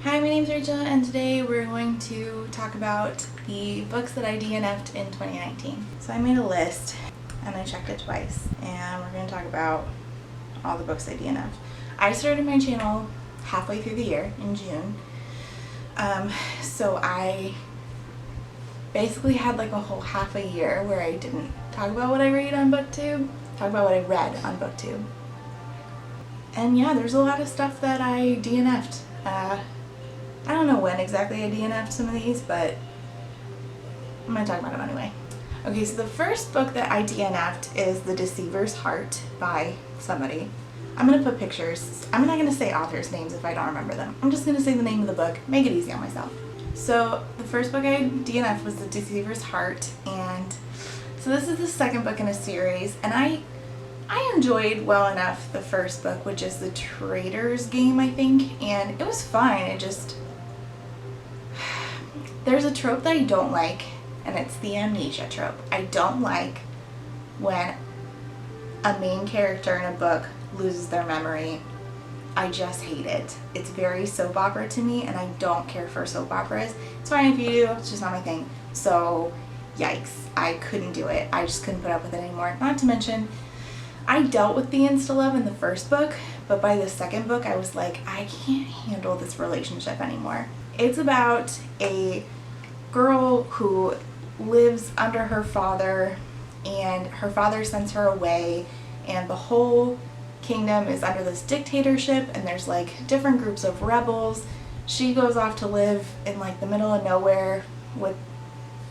Hi, my name's Rachel, and today we're going to talk about the books that I DNF'd in 2019. So I made a list, and I checked it twice, and we're going to talk about all the books I DNF'd. I started my channel halfway through the year, in June, so I basically had like a whole half a year where I didn't talk about what I read on BookTube, talk about what I read on BookTube. And yeah, there's a lot of stuff that I DNF'd. I don't know when exactly I DNF'd some of these, but I'm going to talk about them anyway. Okay, so the first book that I DNF'd is The Deceivers Heart by somebody. I'm going to put pictures. I'm not going to say authors' names if I don't remember them. I'm just going to say the name of the book, make it easy on myself. So the first book I DNF'd was The Deceivers Heart, and so this is the second book in a series, and I enjoyed well enough the first book, which is The Traitor's Game, I think, and it was fine. It just, there's a trope that I don't like, and it's the amnesia trope. I don't like when a main character in a book loses their memory. I just hate it. It's very soap opera to me, and I don't care for soap operas. It's fine if you do, it's just not my thing. So, yikes. I couldn't do it. I just couldn't put up with it anymore. Not to mention, I dealt with the insta-love in the first book, but by the second book I was like, I can't handle this relationship anymore. It's about a girl who lives under her father, and her father sends her away, and the whole kingdom is under this dictatorship, and there's like different groups of rebels. She goes off to live in like the middle of nowhere with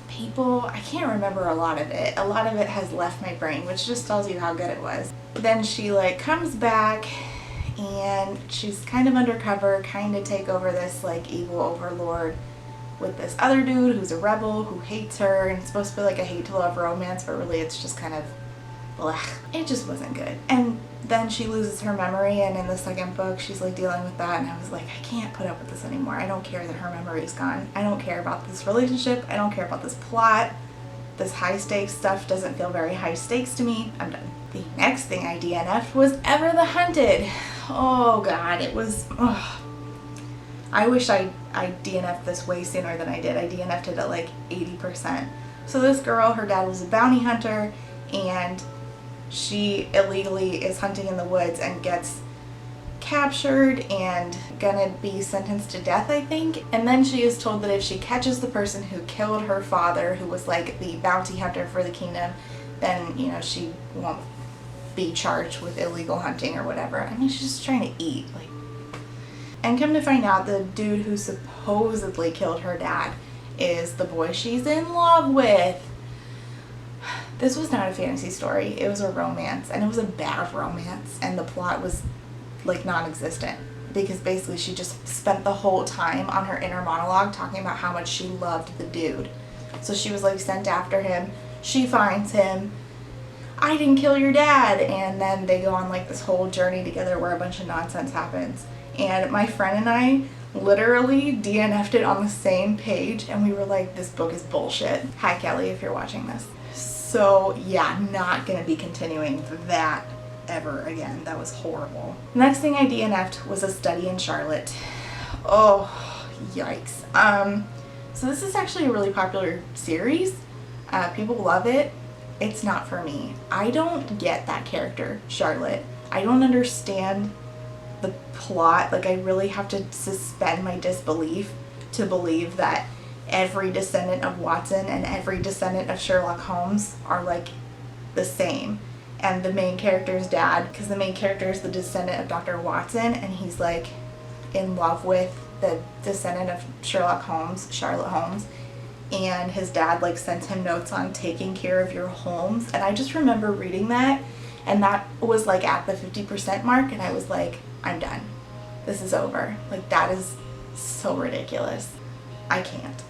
people. I can't remember a lot of it. A lot of it has left my brain, which just tells you how good it was. Then she like comes back, and she's kind of undercover, kind of take over this like evil overlord with this other dude who's a rebel who hates her, and it's supposed to be like a hate to love romance, but really it's just kind of blech. It just wasn't good. And then she loses her memory, and in the second book she's like dealing with that, and I was like, I can't put up with this anymore. I don't care that her memory is gone. I don't care about this relationship. I don't care about this plot. This high stakes stuff doesn't feel very high stakes to me. I'm done. The next thing I DNF'd was Ever the Hunted. Oh god, it was, I wish I DNF'd this way sooner than I did. I DNF'd it at like 80%. So this girl, her dad was a bounty hunter, and she illegally is hunting in the woods and gets captured and gonna be sentenced to death, I think. And then she is told that if she catches the person who killed her father, who was like the bounty hunter for the kingdom, then, you know, she won't be charged with illegal hunting or whatever. I mean, she's just trying to eat, like. And come to find out, the dude who supposedly killed her dad is the boy she's in love with. This was not a fantasy story. It was a romance, and it was a bad romance, and the plot was like non-existent, because basically she just spent the whole time on her inner monologue talking about how much she loved the dude. So she was like sent after him, she finds him, I didn't kill your dad, and then they go on like this whole journey together where a bunch of nonsense happens. And my friend and I literally DNF'd it on the same page, and we were like, this book is bullshit. Hi Kelly, if you're watching this. So yeah, not gonna be continuing that ever again. That was horrible. Next thing I DNF'd was A Study in Charlotte. Oh, yikes. So this is actually a really popular series. People love it. It's not for me. I don't get that character, Charlotte. I don't understand the plot. Like, I really have to suspend my disbelief to believe that every descendant of Watson and every descendant of Sherlock Holmes are like the same. And the main character's dad, because the main character is the descendant of Dr. Watson, and he's like in love with the descendant of Sherlock Holmes, Charlotte Holmes, and his dad like sends him notes on taking care of your Holmes. And I just remember reading that, and that was like at the 50% mark, and I was like, I'm done. This is over. Like, that is so ridiculous. I can't.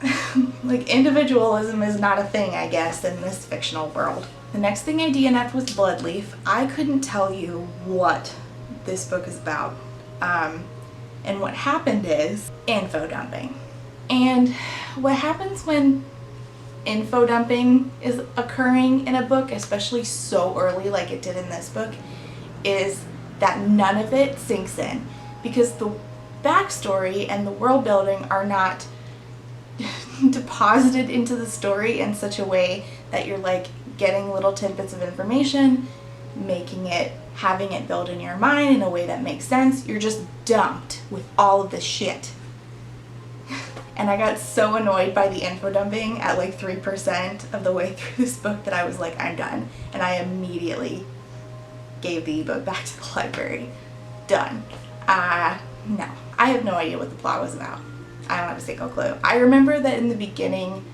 Like, individualism is not a thing, I guess, in this fictional world. The next thing I DNF'd was Bloodleaf. I couldn't tell you what this book is about. And what happened is info dumping. And what happens when info dumping is occurring in a book, especially so early like it did in this book, is that none of it sinks in, because backstory and the world building are not deposited into the story in such a way that you're like getting little tidbits of information, having it build in your mind in a way that makes sense. You're just dumped with all of this shit. And I got so annoyed by the info dumping at like 3% of the way through this book that I was like, I'm done. And I immediately gave the ebook back to the library. Done. No. I have no idea what the plot was about. I don't have a single clue. I remember that in the beginning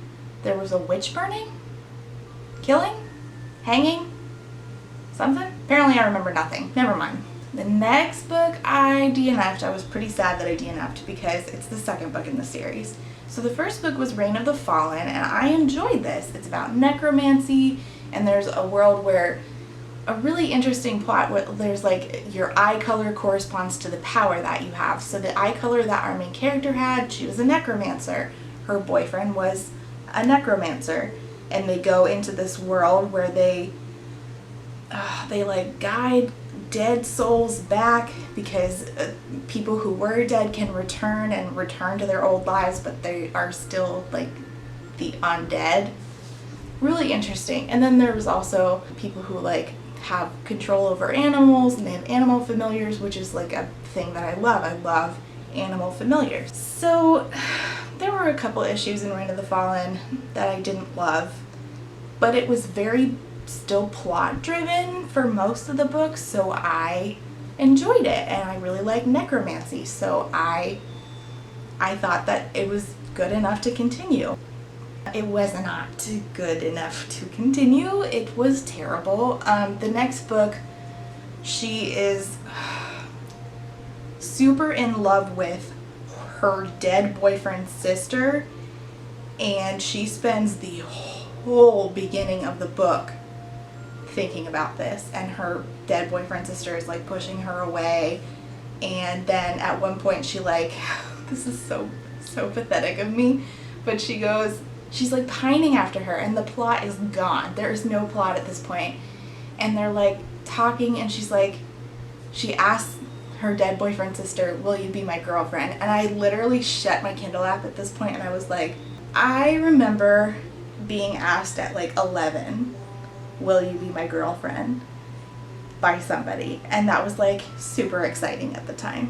there was a witch burning? Killing? Hanging? Something? Apparently I remember nothing. Never mind. The next book I DNF'd. I was pretty sad that I DNF'd because it's the second book in the series. So the first book was Reign of the Fallen, and I enjoyed this. It's about necromancy, and there's a world where a really interesting plot where there's like your eye color corresponds to the power that you have. So the eye color that our main character had, she was a necromancer. Her boyfriend was a necromancer, and they go into this world where they like guide dead souls back because people who were dead can return to their old lives, but they are still like the undead. Really interesting. And then there was also people who like have control over animals, and they have animal familiars, which is like a thing that I love. I love animal familiars. So there were a couple issues in Reign of the Fallen that I didn't love, but it was very still plot driven for most of the books, so I enjoyed it, and I really like necromancy, so I thought that it was good enough to continue. It was not good enough to continue. It was terrible. The next book, she is super in love with her dead boyfriend's sister, and she spends the whole beginning of the book thinking about this, and her dead boyfriend sister is like pushing her away, and then at one point she like this is so pathetic of me, but she's like pining after her, and the plot is gone. There is no plot at this point, and they're like talking, and she asks her dead boyfriend sister, will you be my girlfriend? And I literally shut my Kindle app at this point, and I was like, I remember being asked at like 11, will you be my girlfriend, by somebody, and that was like super exciting at the time.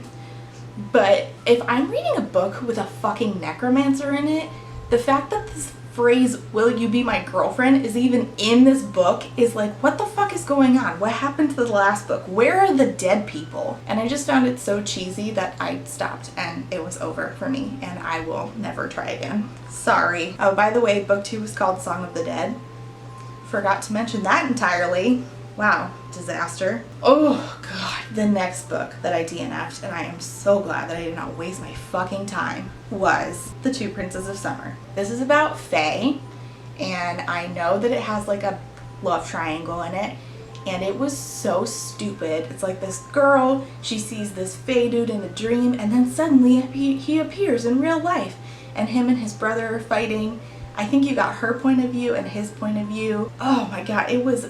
But if I'm reading a book with a fucking necromancer in it, the fact that this phrase, will you be my girlfriend, is even in this book is like, what the fuck is going on? What happened to the last book? Where are the dead people? And I just found it so cheesy that I stopped, and it was over for me, and I will never try again. Sorry. Oh, by the way, book 2 was called Song of the Dead. Forgot to mention that entirely. Wow, disaster. Oh god. The next book that I DNF'd, and I am so glad that I did not waste my fucking time, was The Two Princes of Summer. This is about Faye, and I know that it has like a love triangle in it, and it was so stupid. It's like this girl, she sees this Faye dude in a dream, and then suddenly he appears in real life, and him and his brother are fighting. I think you got her point of view and his point of view. Oh my god, it was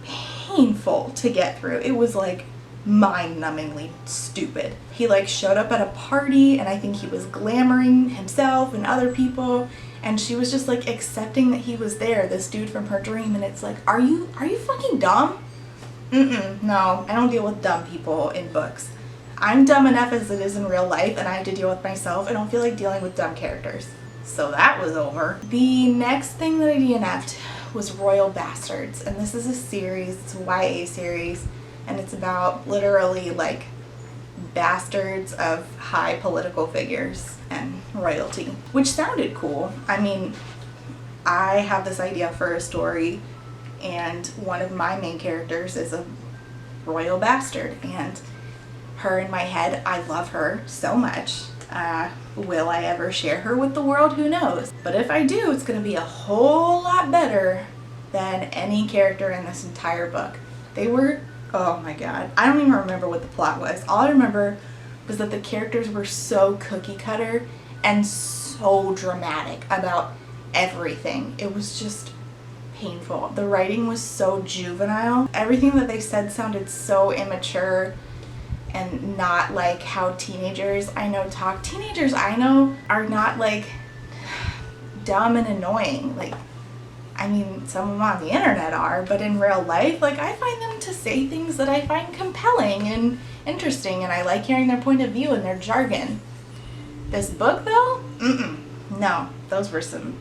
painful to get through. It was like mind-numbingly stupid. He like showed up at a party, and I think he was glamoring himself and other people, and she was just like accepting that he was there, this dude from her dream, and it's like, are you fucking dumb? No, I don't deal with dumb people in books. I'm dumb enough as it is in real life, and I have to deal with myself. I don't feel like dealing with dumb characters. So that was over. The next thing that I DNF'd was Royal Bastards, and this is a series, it's a YA series, and it's about literally like bastards of high political figures and royalty, which sounded cool. I mean, I have this idea for a story, and one of my main characters is a royal bastard, and her in my head, I love her so much. Will I ever share her with the world? Who knows? But if I do, it's going to be a whole lot better than any character in this entire book. They were, oh my god, I don't even remember what the plot was. All I remember was that the characters were so cookie cutter and so dramatic about everything. It was just painful. The writing was so juvenile. Everything that they said sounded so immature. and not like how teenagers I know talk. Teenagers I know are not like dumb and annoying. Like, I mean, some of them on the internet are, but in real life, like, I find them to say things that I find compelling and interesting, and I like hearing their point of view and their jargon. This book, though, no, those were some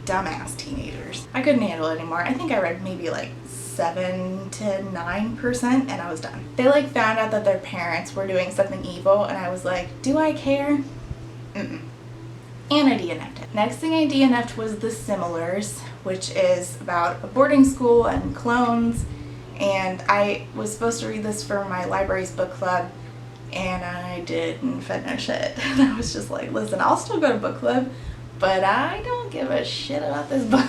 dumbass teenagers. I couldn't handle it anymore. I think I read maybe like 7 to 9% and I was done. They like found out that their parents were doing something evil, and I was like, do I care? And I DNF'd it. Next thing I DNF'd was The Similars, which is about a boarding school and clones, and I was supposed to read this for my library's book club, and I didn't finish it. And I was just like, listen, I'll still go to book club, but I don't give a shit about this book.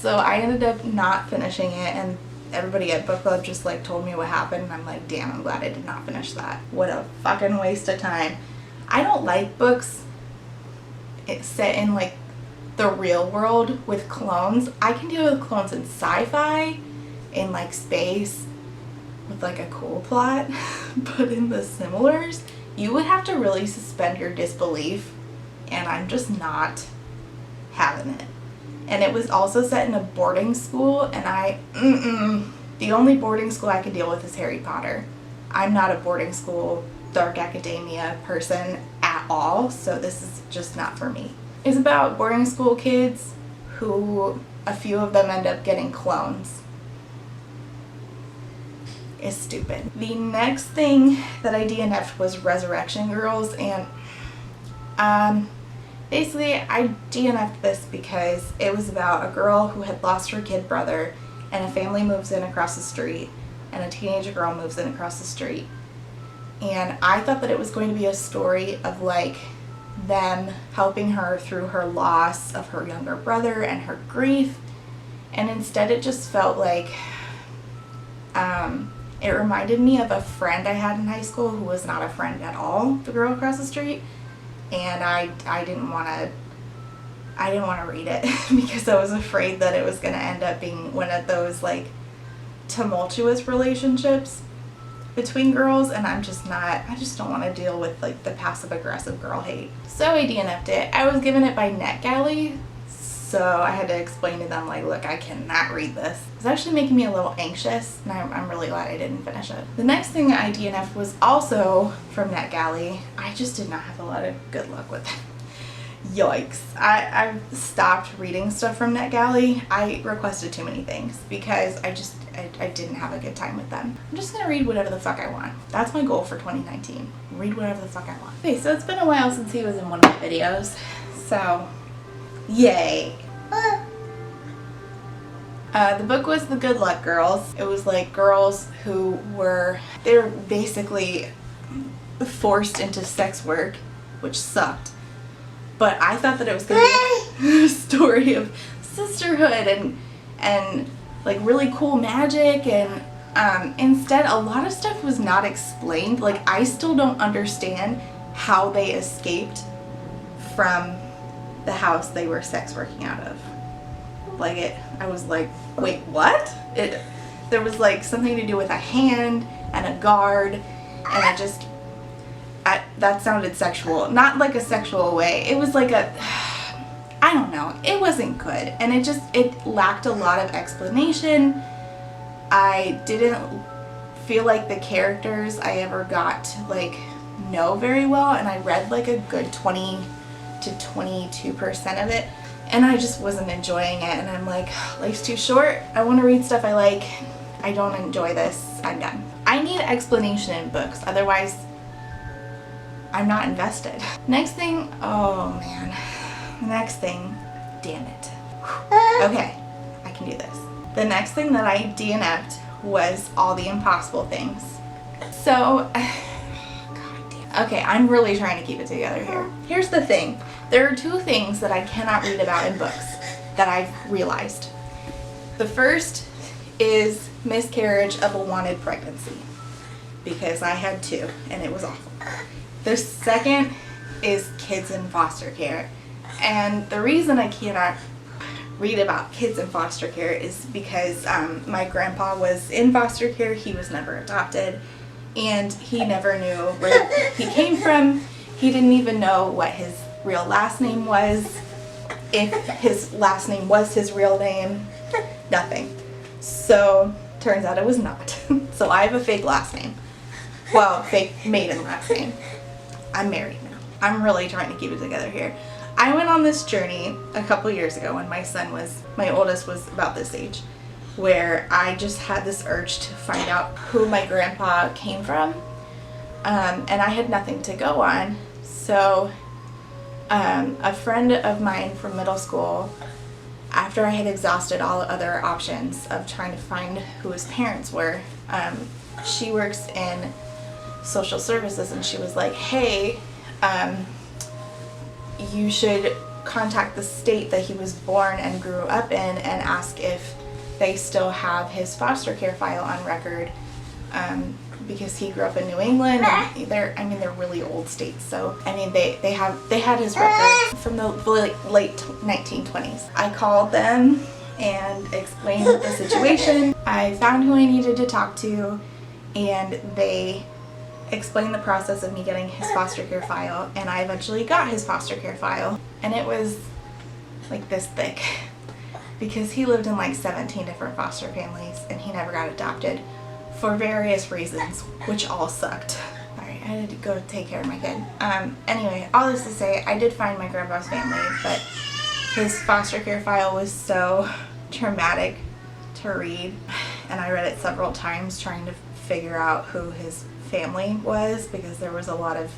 So I ended up not finishing it, and everybody at book club just like told me what happened, and I'm like, damn, I'm glad I did not finish that. What a fucking waste of time. I don't like books it's set in like the real world with clones. I can deal with clones in sci-fi, in like space, with like a cool plot, but in The Similars, you would have to really suspend your disbelief, and I'm just not having it. And it was also set in a boarding school, and the only boarding school I can deal with is Harry Potter. I'm not a boarding school, dark academia person at all, so this is just not for me. It's about boarding school kids who a few of them end up getting clones. It's stupid. The next thing that I DNF'd was Resurrection Girls, and basically I DNF'd this because it was about a girl who had lost her kid brother, and a family moves in across the street, and a teenage girl moves in across the street. And I thought that it was going to be a story of like them helping her through her loss of her younger brother and her grief, and instead it just felt like it reminded me of a friend I had in high school who was not a friend at all, the girl across the street, and I didn't want to read it because I was afraid that it was going to end up being one of those like tumultuous relationships between girls, and I just don't want to deal with like the passive aggressive girl hate. So I DNF'd it. I was given it by NetGalley, so I had to explain to them like, look, I cannot read this. It's actually making me a little anxious, and I'm really glad I didn't finish it. The next thing I DNF'd was also from NetGalley. I just did not have a lot of good luck with it. Yikes. I stopped reading stuff from NetGalley. I requested too many things because I didn't have a good time with them. I'm just gonna read whatever the fuck I want. That's my goal for 2019. Read whatever the fuck I want. Okay, so it's been a while since he was in one of my videos, so yay. The book was The Good Luck Girls. It was like girls who were basically forced into sex work, which sucked. But I thought that it was going to be a story of sisterhood and like really cool magic, and instead a lot of stuff was not explained. Like, I still don't understand how they escaped from the house they were sex working out of. Like, I was like, wait, what? There was like something to do with a hand and a guard, and that sounded sexual. Not like a sexual way. It was like I don't know. It wasn't good, and it lacked a lot of explanation. I didn't feel like the characters I ever got to like know very well, and I read like a good 20 to 22% of it, and I just wasn't enjoying it, and I'm like, life's too short. I want to read stuff I like. I don't enjoy this. I'm done. I need explanation in books, otherwise I'm not invested. Next thing, oh man. Next thing, damn it. Okay, I can do this. The next thing that I DNF'd was All the Impossible Things. So, god damn. Okay, I'm really trying to keep it together here. Here's the thing. There are two things that I cannot read about in books that I've realized. The first is miscarriage of a wanted pregnancy, because I had two and it was awful. The second is kids in foster care. And the reason I cannot read about kids in foster care is because my grandpa was in foster care. He was never adopted, and he never knew where he came from. He didn't even know what his real last name was, if his last name was his real name, nothing. So turns out it was not. So I have a fake last name. Well, fake maiden last name. I'm married now. I'm really trying to keep it together here. I went on this journey a couple years ago when my oldest was about this age, where I just had this urge to find out who my grandpa came from, and I had nothing to go on. So a friend of mine from middle school, after I had exhausted all other options of trying to find who his parents were, she works in social services, and she was like, hey, you should contact the state that he was born and grew up in and ask if they still have his foster care file on record, because he grew up in New England, and they're really old states. So they had his record from the late 1920s. I called them and explained the situation. I found who I needed to talk to, and they explained the process of me getting his foster care file, and I eventually got his foster care file, and it was like this thick, because he lived in like 17 different foster families and he never got adopted for various reasons, which all sucked. Alright, I had to go take care of my kid. Anyway, all this to say, I did find my grandpa's family, but his foster care file was so traumatic to read, and I read it several times trying to figure out who his family was, because there was a lot of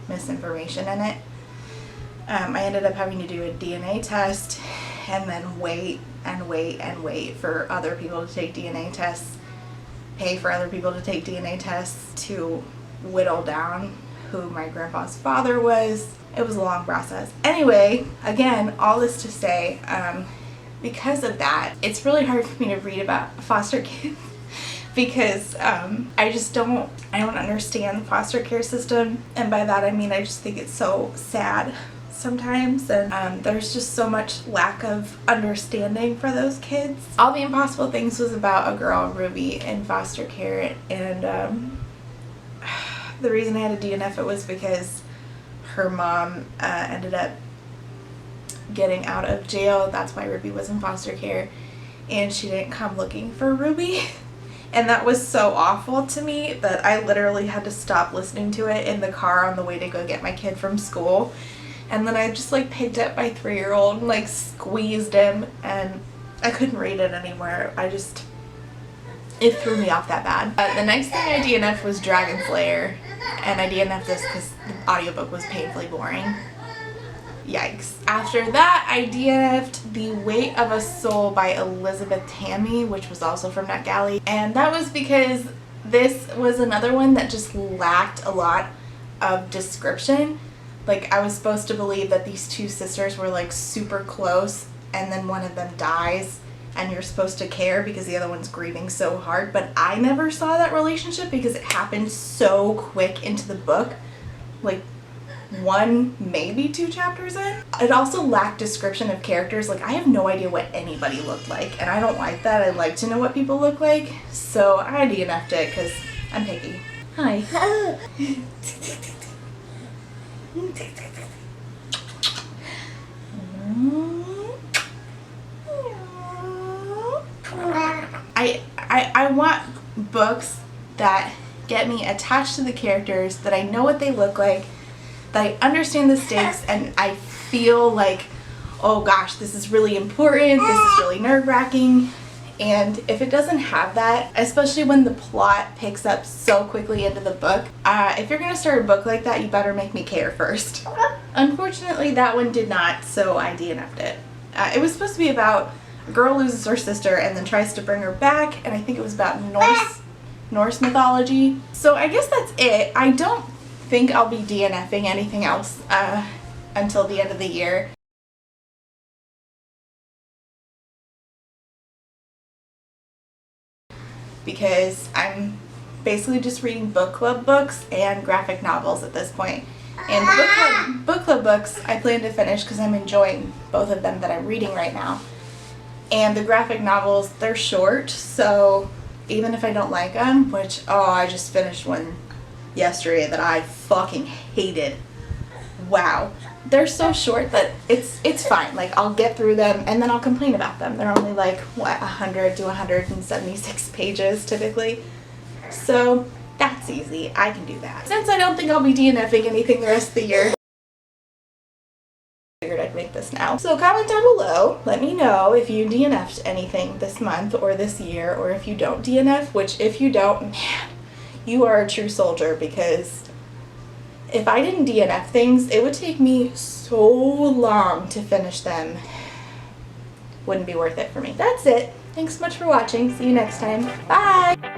misinformation in it. I ended up having to do a DNA test and then wait for other people to take DNA tests, pay for other people to take DNA tests to whittle down who my grandpa's father was. It was a long process. Anyway, again, all this to say, because of that, it's really hard for me to read about foster kids because I don't understand the foster care system, and by that I mean I just think it's so sad sometimes, and there's just so much lack of understanding for those kids. All the Impossible Things was about a girl, Ruby, in foster care, and the reason I had a DNF it was because her mom ended up getting out of jail. That's why Ruby was in foster care, and she didn't come looking for Ruby. And that was so awful to me that I literally had to stop listening to it in the car on the way to go get my kid from school. And then I just like picked up my 3-year-old and like squeezed him, and I couldn't read it anymore. It threw me off that bad. The next thing I DNF'd was Dragon Slayer, and I DNF'd this because the audiobook was painfully boring. Yikes. After that, I DNF'd The Weight of a Soul by Elizabeth Tammy, which was also from NetGalley. And that was because this was another one that just lacked a lot of description. Like, I was supposed to believe that these two sisters were like super close, and then one of them dies, and you're supposed to care because the other one's grieving so hard. But I never saw that relationship because it happened so quick into the book. Like, 1, maybe 2 chapters in. It also lacked description of characters. Like, I have no idea what anybody looked like, and I don't like that. I like to know what people look like, so I DNF'd it because I'm picky. Hi. I want books that get me attached to the characters, that I know what they look like, that I understand the stakes, and I feel like, oh gosh, this is really important, this is really nerve-wracking. And if it doesn't have that, especially when the plot picks up so quickly into the book, if you're gonna start a book like that, you better make me care first. Unfortunately, that one did not, so I DNF'd it. It was supposed to be about a girl loses her sister and then tries to bring her back, and I think it was about Norse mythology. So I guess that's it. I don't think I'll be DNFing anything else until the end of the year. Because I'm basically just reading book club books and graphic novels at this point. And the book club books I plan to finish because I'm enjoying both of them that I'm reading right now. And the graphic novels, they're short, so even if I don't like them, which, oh, I just finished one yesterday that I fucking hated. Wow. They're so short that it's fine. Like, I'll get through them and then I'll complain about them. They're only like, what, 100 to 176 pages typically. So that's easy. I can do that. Since I don't think I'll be DNFing anything the rest of the year, I figured I'd make this now. So comment down below. Let me know if you DNF'd anything this month or this year, or if you don't DNF, which if you don't, man, you are a true soldier, because if I didn't DNF things, it would take me so long to finish them. Wouldn't be worth it for me. That's it. Thanks so much for watching. See you next time. Bye!